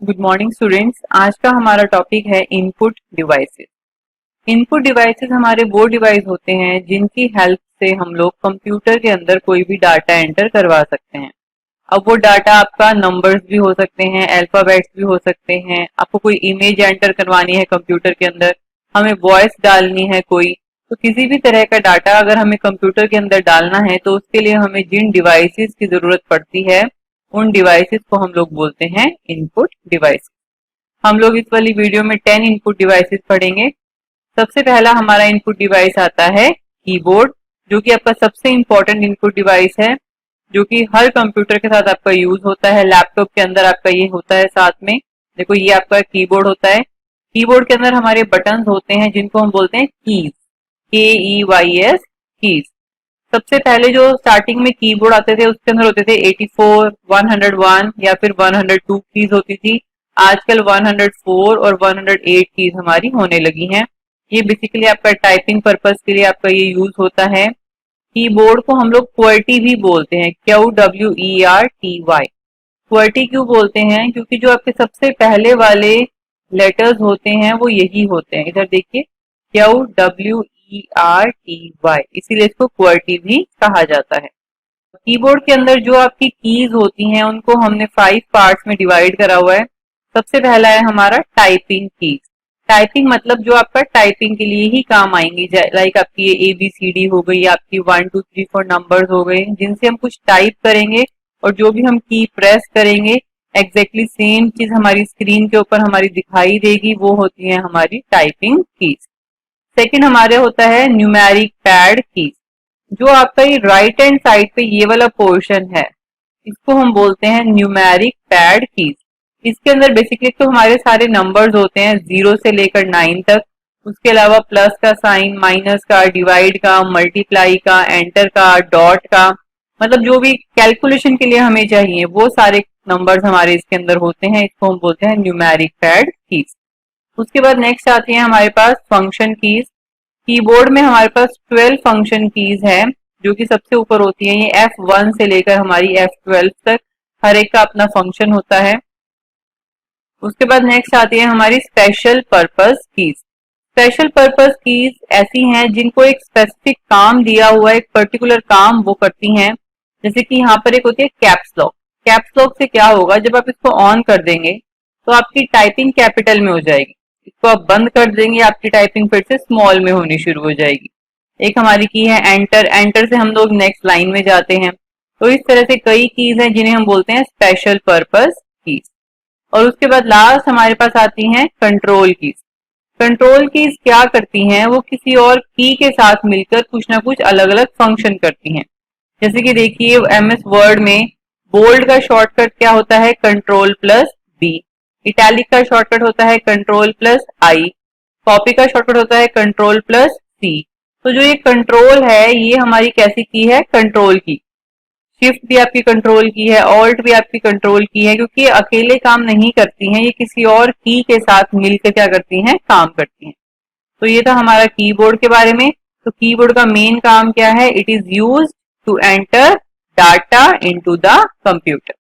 Good morning students. आज का हमारा टॉपिक है इनपुट डिवाइसेस। इनपुट डिवाइसेस हमारे वो डिवाइस होते हैं जिनकी हेल्प से हम लोग कंप्यूटर के अंदर कोई भी डाटा एंटर करवा सकते हैं। अब वो डाटा आपका नंबर्स भी हो सकते हैं, अल्फाबेट्स भी हो सकते हैं, आपको कोई इमेज एंटर करवानी है कंप्यूटर के अंदर, हमें वॉइस डालनी है कोई, तो किसी भी तरह का डाटा अगर हमें कंप्यूटर के अंदर डालना है तो उसके लिए हमें जिन डिवाइसेस की जरूरत पड़ती है उन डिवाइसेस को हम लोग बोलते हैं इनपुट डिवाइस। हम लोग इस वाली वीडियो में 10 इनपुट डिवाइसेस पढ़ेंगे। सबसे पहला हमारा इनपुट डिवाइस आता है कीबोर्ड, जो कि आपका सबसे इंपॉर्टेंट इनपुट डिवाइस है, जो कि हर कंप्यूटर के साथ आपका यूज होता है। लैपटॉप के अंदर आपका ये होता है साथ में। देखो ये आपका कीबोर्ड होता है। कीबोर्ड के अंदर हमारे बटन्स होते हैं जिनको हम बोलते हैं कीज, KEYS कीज। सबसे पहले जो स्टार्टिंग में कीबोर्ड आते थे उसके अंदर होते थे 84, 101 या फिर 102 कीज होती थी। आजकल 104 और 108 कीज हमारी होने लगी हैं। ये बेसिकली आपका टाइपिंग पर्पस के लिए आपका ये यूज होता है। कीबोर्ड को हम लोग QWERTY भी बोलते हैं, QWERTY। QWERTY क्यों बोलते हैं? क्योंकि जो आपके सबसे पहले वाले लेटर्स होते हैं वो यही होते हैं। इधर देखिए QWERTY, इसीलिए इसको QWERTY भी कहा जाता है। कीबोर्ड के अंदर जो आपकी कीज होती हैं उनको हमने 5 पार्ट्स में डिवाइड करा हुआ है। सबसे पहला है हमारा टाइपिंग कीज। टाइपिंग मतलब जो आपका टाइपिंग के लिए ही काम आएंगी, लाइक आपकी ये ABCD हो गई, आपकी 1 2 3 4 नंबर्स हो गए, जिनसे हम कुछ टाइप करेंगे और जो भी हम की प्रेस करेंगे एग्जैक्टली सेम चीज हमारी स्क्रीन के ऊपर हमारी दिखाई देगी, वो होती है हमारी टाइपिंग कीज। सेकंड हमारे होता है न्यूमेरिक पैड कीज। जो आपका ये राइट हैंड साइड पे ये वाला पोर्शन है इसको हम बोलते हैं न्यूमेरिक पैड कीज। इसके अंदर बेसिकली तो हमारे सारे नंबर्स होते हैं 0 से लेकर 9 तक। उसके अलावा प्लस का साइन, माइनस का, डिवाइड का, मल्टीप्लाई का, एंटर का, डॉट का, मतलब जो भी कैलकुलेशन के लिए हमें चाहिए वो सारे नंबर्स हमारे इसके अंदर होते हैं। इसको हम बोलते हैं न्यूमेरिक पैड कीज। उसके बाद नेक्स्ट आती है हमारे पास फंक्शन कीज। कीबोर्ड में हमारे पास 12 फंक्शन कीज है जो कि सबसे ऊपर होती है। ये F1 से लेकर हमारी F12 तक हर एक का अपना फंक्शन होता है। उसके बाद नेक्स्ट आती है हमारी special purpose keys. Special purpose keys ऐसी हैं जिनको एक स्पेसिफिक काम दिया हुआ है, एक पर्टिकुलर काम वो करती हैं। जैसे कि यहाँ पर एक होती है कैप्स लॉक। कैप्स लॉक से क्या होगा, जब आप इसको ऑन कर देंगे तो आपकी टाइपिंग कैपिटल में हो जाएगी। इसको आप बंद कर देंगे, आपकी टाइपिंग फिर से स्मॉल में होनी शुरू हो जाएगी। एक हमारी की है एंटर। एंटर से हम लोग नेक्स्ट लाइन में जाते हैं। तो इस तरह से कई कीज हैं जिन्हें हम बोलते हैं स्पेशल पर्पस कीज। और उसके बाद लास्ट हमारे पास आती हैं कंट्रोल कीज। कंट्रोल कीज क्या करती हैं, वो किसी और की के साथ मिलकर कुछ ना कुछ अलग अलग फंक्शन करती हैं। जैसे कि देखिए MS वर्ड में बोल्ड का शॉर्टकट क्या होता है, Ctrl+B। इटैलिक का शॉर्टकट होता है Ctrl+I। कॉपी का शॉर्टकट होता है Ctrl+C। तो जो ये कंट्रोल है ये हमारी कैसी की है, कंट्रोल की। शिफ्ट भी आपकी कंट्रोल की है, ऑल्ट भी आपकी कंट्रोल की है, क्योंकि ये अकेले काम नहीं करती हैं, ये किसी और की के साथ मिलकर क्या करती हैं, काम करती हैं। तो ये था हमारा कीबोर्ड के बारे में। तो कीबोर्ड का मेन काम क्या है, it is used to enter data into the computer.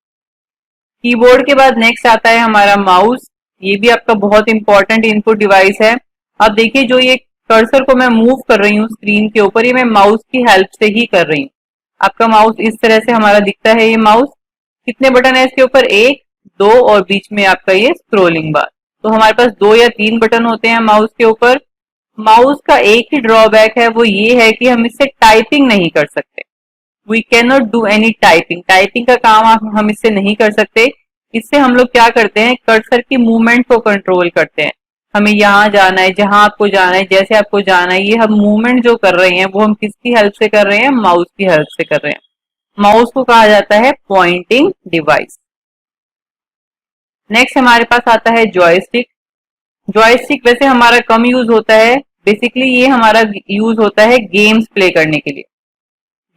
Keyboard के बाद नेक्स्ट आता है हमारा माउस। ये भी आपका बहुत इंपॉर्टेंट इनपुट डिवाइस है। अब देखिए जो ये कर्सर को मैं मूव कर रही हूँ स्क्रीन के ऊपर, ये मैं माउस की हेल्प से ही कर रही हूँ। आपका माउस इस तरह से हमारा दिखता है। ये माउस कितने बटन है इसके ऊपर, 1 2 और बीच में आपका ये स्क्रोलिंग बार। तो हमारे पास 2 या 3 बटन होते हैं माउस के ऊपर। माउस का एक ही ड्रॉबैक है, वो ये है कि हम इससे टाइपिंग नहीं कर सकते। We can not do any typing. Typing का काम हम इससे नहीं कर सकते। इससे हम लोग क्या करते हैं, कर्सर की मूवमेंट को कंट्रोल करते हैं। हमें यहाँ जाना है, जहां आपको जाना है, जैसे आपको जाना है, ये हम मूवमेंट जो कर रहे हैं वो हम किसकी हेल्प से कर रहे हैं, माउस की हेल्प से कर रहे हैं। माउस को कहा जाता है पॉइंटिंग डिवाइस। नेक्स्ट हमारे पास आता है जॉयस्टिक। जॉयस्टिक वैसे हमारा कम यूज होता है। बेसिकली ये हमारा यूज होता है गेम्स प्ले करने के लिए।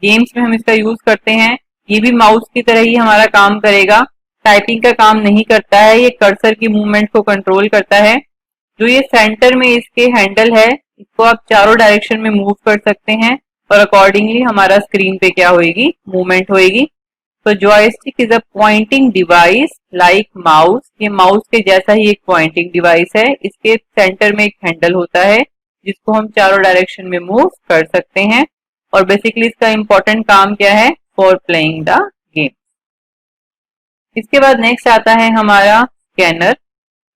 गेम्स में हम इसका यूज करते हैं। ये भी माउस की तरह ही हमारा काम करेगा, टाइपिंग का काम नहीं करता है। ये कर्सर की मूवमेंट को कंट्रोल करता है। जो ये सेंटर में इसके हैंडल है, इसको आप चारों डायरेक्शन में मूव कर सकते हैं और अकॉर्डिंगली हमारा स्क्रीन पे क्या होगी, मूवमेंट होगी। तो joystick is a pointing device like mouse. ये माउस के जैसा ही एक पॉइंटिंग डिवाइस है। इसके सेंटर में एक हैंडल होता है जिसको हम चारों डायरेक्शन में मूव कर सकते हैं। और बेसिकली इसका इंपॉर्टेंट काम क्या है? For playing the game. इसके बाद नेक्स्ट आता है हमारा स्कैनर।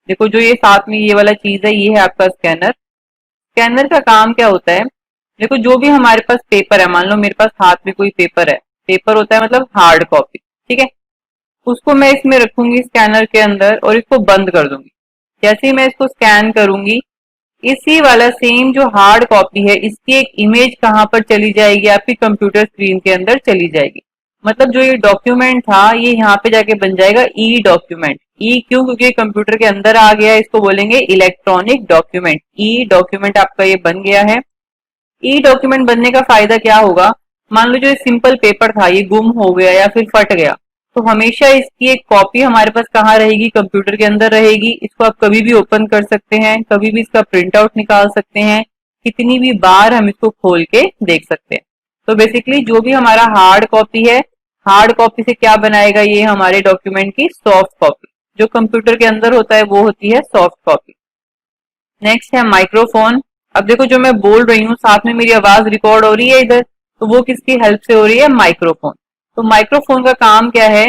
देखो जो ये साथ में ये वाला चीज है, ये है आपका स्कैनर। स्कैनर का काम क्या होता है? देखो जो भी हमारे पास पेपर है, मान लो मेरे पास हाथ में कोई पेपर है, पेपर होता है मतलब हार्ड कॉपी, ठीक है। उसको मैं इसमें रखूंगी स्कैनर के अंदर और इसको बंद कर दूंगी। जैसे ही मैं इसको स्कैन करूंगी, इसी वाला सेम जो हार्ड कॉपी है इसकी एक इमेज कहाँ पर चली जाएगी? आपकी कंप्यूटर स्क्रीन के अंदर चली जाएगी। मतलब जो ये डॉक्यूमेंट था ये यहाँ पे जाके बन जाएगा ई डॉक्यूमेंट। ई क्यों? क्योंकि कंप्यूटर के अंदर आ गया है, इसको बोलेंगे इलेक्ट्रॉनिक डॉक्यूमेंट। ई डॉक्यूमेंट आपका ये बन गया है। ई डॉक्यूमेंट बनने का फायदा क्या होगा? मान लो जो सिंपल पेपर था ये गुम हो गया या फिर फट गया, तो हमेशा इसकी एक कॉपी हमारे पास कहाँ रहेगी? कंप्यूटर के अंदर रहेगी। इसको आप कभी भी ओपन कर सकते हैं, कभी भी इसका प्रिंट आउट निकाल सकते हैं, कितनी भी बार हम इसको खोल के देख सकते हैं। तो बेसिकली जो भी हमारा हार्ड कॉपी है, हार्ड कॉपी से क्या बनाएगा? ये हमारे डॉक्यूमेंट की सॉफ्ट कॉपी। जो कंप्यूटर के अंदर होता है वो होती है सॉफ्ट कॉपी। नेक्स्ट है माइक्रोफोन। अब देखो जो मैं बोल रही हूँ साथ में मेरी आवाज रिकॉर्ड हो रही है इधर, तो वो किसकी हेल्प से हो रही है? माइक्रोफोन। तो माइक्रोफोन का काम क्या है?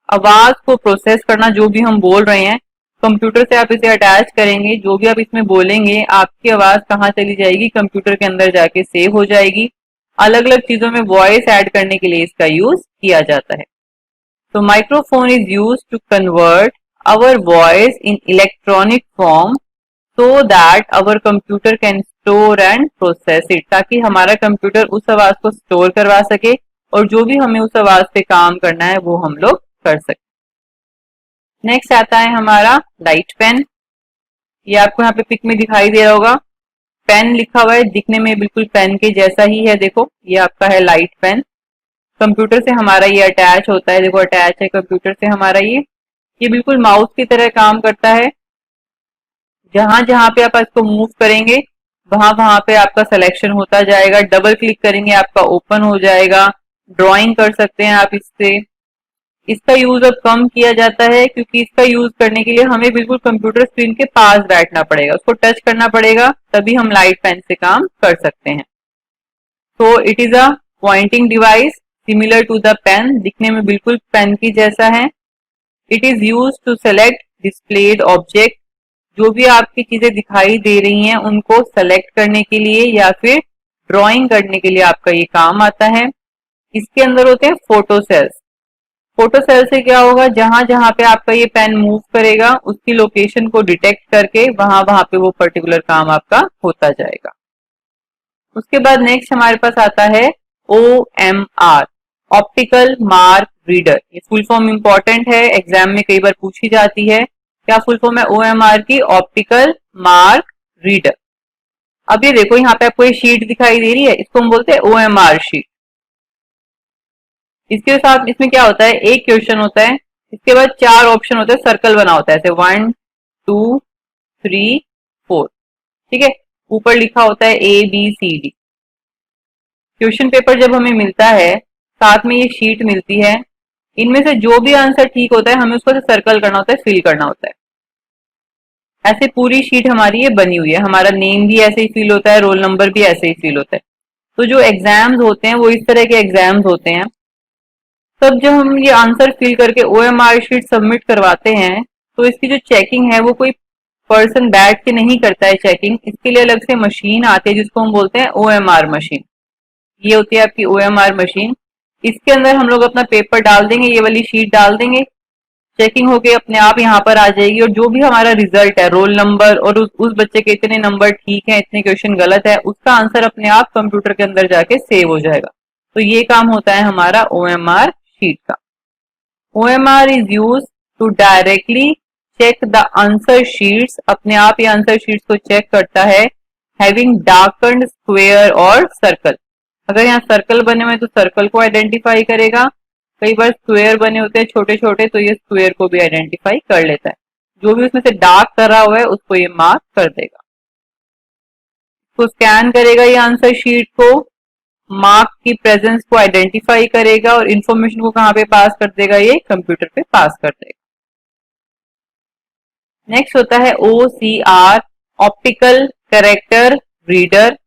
आवाज को प्रोसेस करना। जो भी हम बोल रहे हैं कंप्यूटर से आप इसे अटैच करेंगे, जो भी आप इसमें बोलेंगे आपकी आवाज कहाँ चली जाएगी? कंप्यूटर के अंदर जाके सेव हो जाएगी। अलग अलग चीजों में वॉइस ऐड करने के लिए इसका यूज किया जाता है। तो microphone is use to convert our voice in electronic form so that our computer can store and process it, ताकि हमारा कंप्यूटर उस आवाज को स्टोर करवा सके और जो भी हमें उस आवाज पे काम करना है वो हम लोग कर सके। नेक्स्ट आता है हमारा लाइट पेन। ये आपको यहाँ पे पिक में दिखाई दे रहा होगा, पेन लिखा हुआ है, दिखने में बिल्कुल पेन के जैसा ही है। देखो ये आपका है लाइट पेन। कंप्यूटर से हमारा ये अटैच होता है। देखो अटैच है कंप्यूटर से हमारा ये बिल्कुल माउस की तरह काम करता है। जहां जहां पे आप इसको मूव करेंगे वहां वहां पे आपका सिलेक्शन होता जाएगा। डबल क्लिक करेंगे आपका ओपन हो जाएगा। ड्राइंग कर सकते हैं आप इससे। इसका यूज अब कम किया जाता है क्योंकि इसका यूज करने के लिए हमें बिल्कुल कंप्यूटर स्क्रीन के पास बैठना पड़ेगा, उसको टच करना पड़ेगा, तभी हम लाइट पेन से काम कर सकते हैं। तो it is a pointing device similar to the pen. दिखने में बिल्कुल पेन की जैसा है। It is use to select displayed object. जो भी आपकी चीजें दिखाई दे रही हैं उनको सेलेक्ट करने के लिए या फिर ड्राइंग करने के लिए आपका ये काम आता है। इसके अंदर होते हैं फोटो सेल्स। फोटो सेल से क्या होगा? जहां जहां पे आपका ये पेन मूव करेगा उसकी लोकेशन को डिटेक्ट करके वहां वहां पे वो पर्टिकुलर काम आपका होता जाएगा। उसके बाद नेक्स्ट हमारे पास आता है OMR, ऑप्टिकल मार्क रीडर। ये फुल फॉर्म इंपॉर्टेंट है, एग्जाम में कई बार पूछी जाती है। क्या फुल फॉर्म है OMR की? Optical mark reader. अब ये देखो यहाँ पे आपको ये शीट दिखाई दे रही है, इसको हम बोलते हैं OMR शीट। इसके साथ इसमें क्या होता है? एक क्वेश्चन होता है, इसके बाद 4 ऑप्शन होते हैं, सर्कल बना होता है ऐसे 1 2 3 4, ठीक है। ऊपर लिखा होता है ABCD। क्वेश्चन पेपर जब हमें मिलता है साथ में ये शीट मिलती है, इनमें से जो भी आंसर ठीक होता है हमें उसको सर्कल करना होता है, फिल करना होता है। ऐसे पूरी शीट हमारी ये बनी हुई है। हमारा नेम भी ऐसे ही फिल होता है, रोल नंबर भी ऐसे ही फिल होता है। तो जो एग्जाम्स होते हैं वो इस तरह के एग्जाम्स होते हैं। तब जब हम ये आंसर फिल करके OMR शीट सबमिट करवाते हैं तो इसकी जो चेकिंग है वो कोई पर्सन बैठ के नहीं करता है चेकिंग। इसके लिए अलग से मशीन आती है जिसको हम बोलते हैं OMR मशीन। ये होती है आपकी OMR मशीन। इसके अंदर हम लोग अपना पेपर डाल देंगे, ये वाली शीट डाल देंगे, चेकिंग होके अपने आप यहाँ पर आ जाएगी और जो भी हमारा रिजल्ट है, रोल नंबर और उस बच्चे के इतने नंबर ठीक है, इतने क्वेश्चन गलत है, उसका आंसर अपने आप कंप्यूटर के अंदर जाके सेव हो जाएगा। तो ये काम होता है हमारा OMR शीट का। OMR is use to directly check the answer sheets. अपने आप ये आंसर शीट्स को चेक करता है। हैविंग डार्कन्ड स्क्वायर और सर्कल। अगर यहाँ सर्कल बने हुए तो सर्कल को आइडेंटिफाई करेगा, कई बार स्क्वायर बने होते हैं छोटे छोटे तो ये स्क्वायर को भी आइडेंटिफाई कर लेता है। जो भी उसमें से डार्क कर रहा हुआ है उसको ये मार्क कर देगा। तो स्कैन करेगा ये आंसर शीट को मार्क की प्रेजेंस को आइडेंटिफाई करेगा और इंफॉर्मेशन को कहाँ पे पास कर देगा, ये कंप्यूटर पे पास कर देगा। नेक्स्ट होता है OCR, ऑप्टिकल कैरेक्टर रीडर,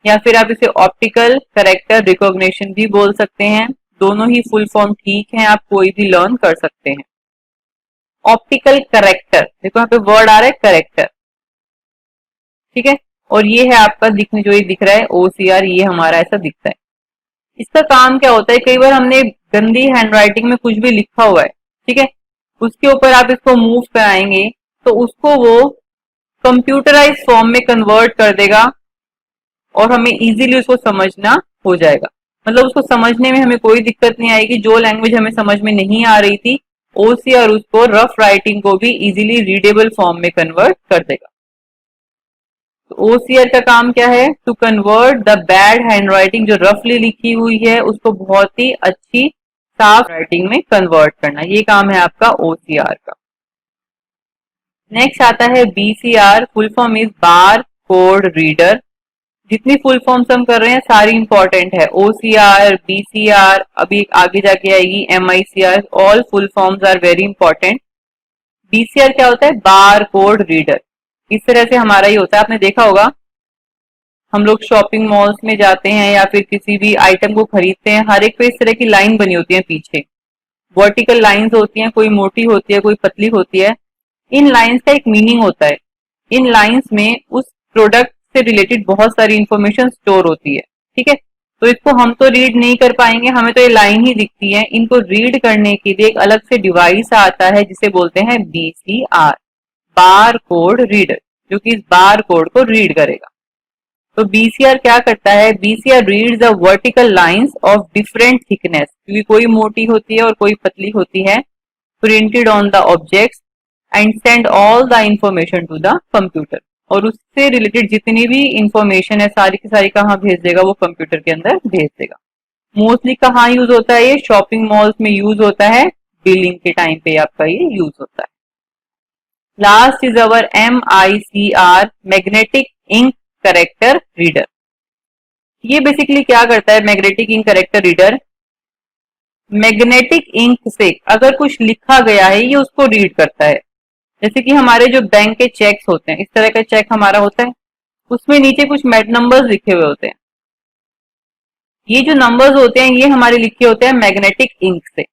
या फिर आप इसे ऑप्टिकल कैरेक्टर रिकॉग्निशन भी बोल सकते हैं। दोनों ही फुल फॉर्म ठीक है, आप कोई भी लर्न कर सकते हैं। ऑप्टिकल कैरेक्टर, देखो यहाँ पे वर्ड आ रहा है कैरेक्टर, ठीक है, और ये है आपका दिखने जो ये दिख रहा है OCR, ये हमारा ऐसा दिखता है। इसका काम क्या होता है, कई बार हमने गंदी हैंडराइटिंग में कुछ भी लिखा हुआ है, ठीक है, उसके ऊपर आप इसको मूव कराएंगे तो उसको वो कंप्यूटराइज फॉर्म में कन्वर्ट कर देगा और हमें इजीली उसको समझना हो जाएगा। मतलब उसको समझने में हमें कोई दिक्कत नहीं आएगी। जो लैंग्वेज हमें समझ में नहीं आ रही थी, OCR उसको रफ राइटिंग को भी इजीली रीडेबल फॉर्म में कन्वर्ट कर देगा। तो OCR का काम क्या है, to convert the bad handwriting, जो रफली लिखी हुई है उसको बहुत ही अच्छी साफ राइटिंग में कन्वर्ट करना, ये काम है आपका OCR का। नेक्स्ट आता है BCR, full form is bar code reader. जितनी फुल फॉर्म्स हम कर रहे हैं सारी इंपॉर्टेंट है, OCR, BCR, अभी आगे जाके आएगी MICR, all full forms are very important. BCR क्या होता है, बार कोड रीडर। इस तरह से हमारा ही होता है, आपने देखा होगा हम लोग शॉपिंग मॉल्स में जाते हैं या फिर किसी भी आइटम को खरीदते हैं, हर एक पे इस तरह की लाइन बनी होती है पीछे, वर्टिकल लाइंस होती हैं, कोई मोटी होती है कोई पतली होती है। इन लाइंस का एक मीनिंग होता है, इन लाइंस में उस प्रोडक्ट से रिलेटेड बहुत सारी इंफॉर्मेशन स्टोर होती है, ठीक है। तो इसको हम तो रीड नहीं कर पाएंगे, हमें तो ये लाइन ही दिखती है। इनको रीड करने के लिए एक अलग से डिवाइस आता है जिसे बोलते हैं BCR, बार कोड रीडर, जो कि इस बार कोड को रीड करेगा। तो BCR क्या करता है, BCR reads the vertical lines of different thickness, क्योंकि कोई मोटी होती है और कोई पतली होती है, printed on the objects and send all the information to the computer. और उससे रिलेटेड जितनी भी इंफॉर्मेशन है सारी की सारी कहाँ भेज देगा, वो कंप्यूटर के अंदर भेज देगा। मोस्टली कहाँ यूज होता है, ये शॉपिंग मॉल्स में यूज होता है, बिलिंग के टाइम पे आपका ये यूज होता है। Last is our MICR, magnetic ink character reader. ये बेसिकली क्या करता है, magnetic ink character reader, magnetic ink से अगर कुछ लिखा गया है ये उसको रीड करता है। जैसे कि हमारे जो बैंक के चेक्स होते हैं, इस तरह का चेक हमारा होता है, उसमें नीचे कुछ नंबर्स लिखे हुए होते हैं। ये जो नंबर्स होते हैं ये हमारे लिखे होते हैं मैग्नेटिक इंक से।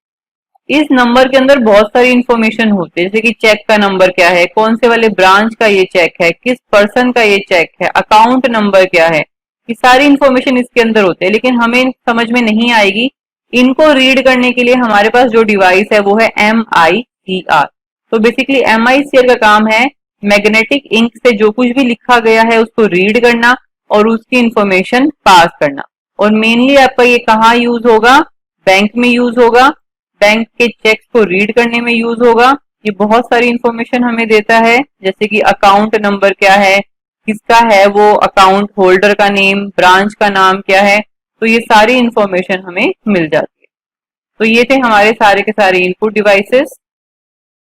इस नंबर के अंदर बहुत सारी इंफॉर्मेशन होती है, जैसे कि चेक का नंबर क्या है, कौन से वाले ब्रांच का ये चेक है, किस पर्सन का ये चेक है, अकाउंट नंबर क्या है, ये सारी इंफॉर्मेशन इसके अंदर होते हैं। लेकिन हमें समझ में नहीं आएगी, इनको रीड करने के लिए हमारे पास जो डिवाइस है वो है MICR। तो बेसिकली MICR का काम है मैग्नेटिक इंक से जो कुछ भी लिखा गया है उसको रीड करना और उसकी इंफॉर्मेशन पास करना। और मेनली आपका ये कहाँ यूज होगा, बैंक में यूज होगा, बैंक के चेक्स को रीड करने में यूज होगा। ये बहुत सारी इंफॉर्मेशन हमें देता है, जैसे कि अकाउंट नंबर क्या है, किसका है वो अकाउंट, होल्डर का नेम, ब्रांच का नाम क्या है, तो ये सारी इंफॉर्मेशन हमें मिल जाती है। तो ये थे हमारे सारे के सारे इनपुट डिवाइसेस।